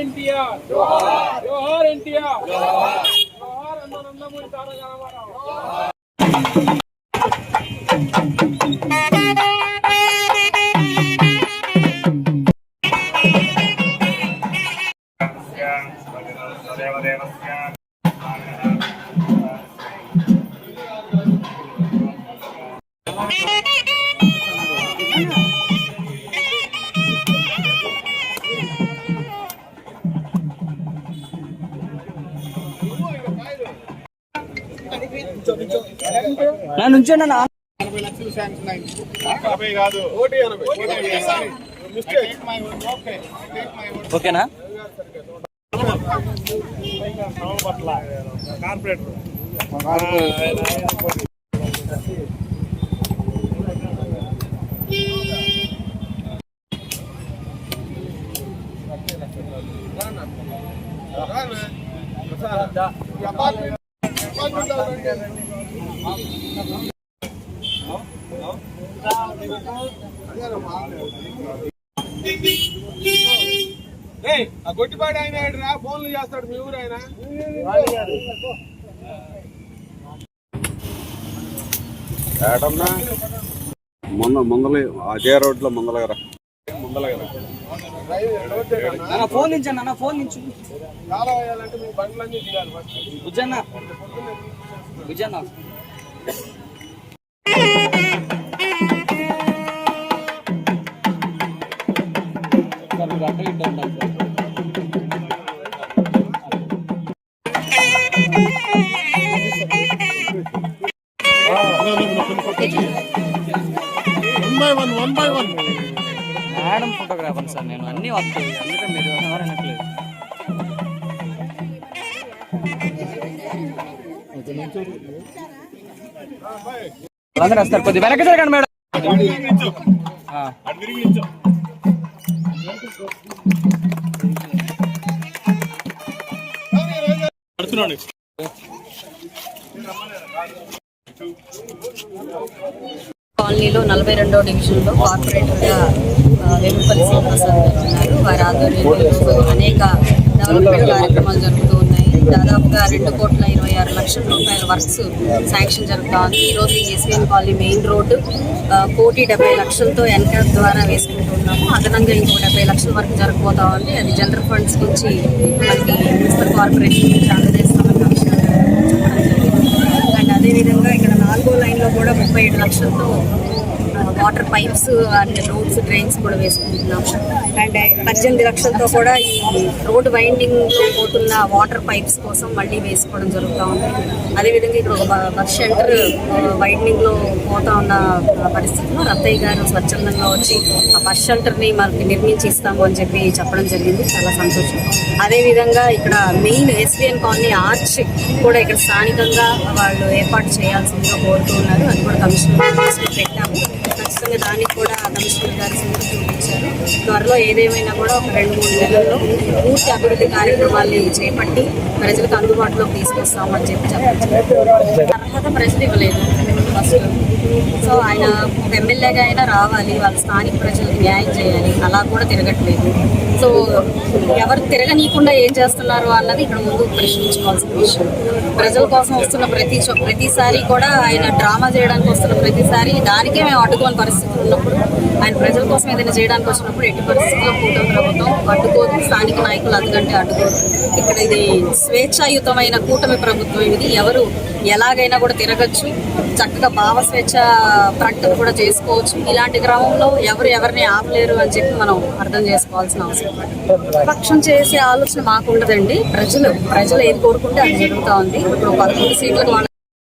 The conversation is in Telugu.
ఎన్టీఆర్, జోహార్ ఎన్టీఆర్, జోహార్ అన్న నందమూరి తారక రామారావు. నుంచోనా 40 లక్షలు శాంక్షన్ అయింది. 40 కాదు, 180. ఓకేనా? కార్పొరేటర్ గొట్టిపాటి ఆయన ఫోన్లు చేస్తాడు మీ ఊరు ఆయన. ముందల అజయ రోడ్ లో ముందలగరా ఫోన్ నుంచి అన్న, ఫోన్ నుంచి చాలా వేయాలంటే మీ బండ్లన్నీ దిగాలి. బుజ్జన్న బుజ్జన్న అట్ట ఇట్ట ఉండాలి సార్. మేడం ఫోటోగ్రాఫర్ సార్, నేను అన్నీ వస్తాయి, అందుకే మీరు ఎవరైనట్లేదు. అందరూ వస్తారు, కొద్దిగా వెనక్కి జరగండి మేడం. కాలనీలో 42వ డివిజన్లో కార్పొరేటర్గా వేముపల్లి శ్రీనివాసరావు గారు ఉన్నారు. వారి ఆధ్వర్యంలో అనేక డెవలప్మెంట్ కార్యక్రమాలు జరుగుతూ ఉన్నాయి. దాదాపుగా 2,26,00,000 రూపాయల వర్క్స్ శాంక్షన్ జరుగుతూ ఉంది. ఈరోజు ఈ ఎస్వీఎన్ కాలనీ మెయిన్ రోడ్డు 1,70,00,000తో ఎన్కాప్ ద్వారా వేసుకుంటున్నాము. అదనంగా ఇంకో 70 లక్షల వరకు జరగబోతా ఉంది. అది జనరల్ ఫండ్స్ నుంచి మనకి మున్సిపల్ కార్పొరేషన్ నుంచి అందజేస్తామని కమిషనర్ చెప్పడం జరిగింది. అండ్ అదేవిధంగా ఇక్కడ 4వ లైన్లో కూడా 37 లక్షలతో water pipes and roads drains కూడా వేసుకుంటున్నాము. అండ్ 18 లక్షలతో కూడా ఈ రోడ్ వైండింగ్లో పోతున్న వాటర్ పైప్స్ కోసం మళ్ళీ వేసుకోవడం జరుగుతూ ఉంది. అదేవిధంగా ఇక్కడ ఒక బస్ షెల్టర్ వైండింగ్లో పోతా ఉన్న పరిస్థితిలో రత్తయ్య గారు స్వచ్ఛందంగా వచ్చి ఆ బస్ షెల్టర్ని మనకి నిర్మించి ఇస్తాము అని చెప్పి చెప్పడం జరిగింది. చాలా సంతోషం. అదేవిధంగా ఇక్కడ మెయిన్ ఎస్వీఎన్ కాలనీ ఆర్చ్ కూడా ఇక్కడ స్థానికంగా వాళ్ళు ఏర్పాటు చేయాల్సిందిగా కోరుతూ ఉన్నారు. అది కూడా కమిషనర్ పెట్టాము. ఖచ్చితంగా దానికి కూడా కమిషనర్ గారు చూపించారు. త్వరలో ఏదేమైనా కూడా ఒక 2-3 నెలల్లో పూర్తి అభివృద్ధి కార్యక్రమాల్ని చేపట్టి ప్రజలకు అందుబాటులోకి తీసుకొస్తామని చెప్పి అర్హత ప్రజలు ఇవ్వలేదు ఫస్ట్. సో ఆయన ఒక ఎమ్మెల్యేగా అయినా రావాలి, వాళ్ళ స్థానిక ప్రజలకు న్యాయం చేయాలి. అలా కూడా తిరగట్లేదు. సో ఎవరు తిరగనీయకుండా ఏం చేస్తున్నారు అన్నది ఇక్కడ ముందు ప్రశ్నించుకోవాల్సిన విషయం. ప్రజల కోసం వస్తున్న ప్రతిసారి కూడా ఆయన డ్రామా చేయడానికి వస్తున్న ప్రతిసారి దానికే మేము అడ్డుకోని పరిస్థితి ఉన్నప్పుడు, ఆయన ప్రజల కోసం ఏదైనా చేయడానికి వచ్చినప్పుడు ఎట్టి పరిస్థితుల్లో కూటమి ప్రభుత్వం అడ్డుకోదు, స్థానిక నాయకులు అందుకంటే అడ్డుకోదు. ఇక్కడ ఇది స్వేచ్ఛాయుతమైన కూటమి ప్రభుత్వం. ఇది ఎవరు ఎలాగైనా కూడా తిరగచ్చు, చక్కగా భావ స్వేచ్ఛ ప్రకటన కూడా చేసుకోవచ్చు. ఇలాంటి క్రమంలో ఎవరు ఎవరిని ఆపలేరు అని చెప్పి మనం అర్థం చేసుకోవాల్సిన అవసరం. పక్షం చేసే ఆలోచన మాకు ఉండదండి. ప్రజలు ఏది కోరుకుంటే అది జరుగుతూ ఉంది. ఇప్పుడు 11 సీట్లకు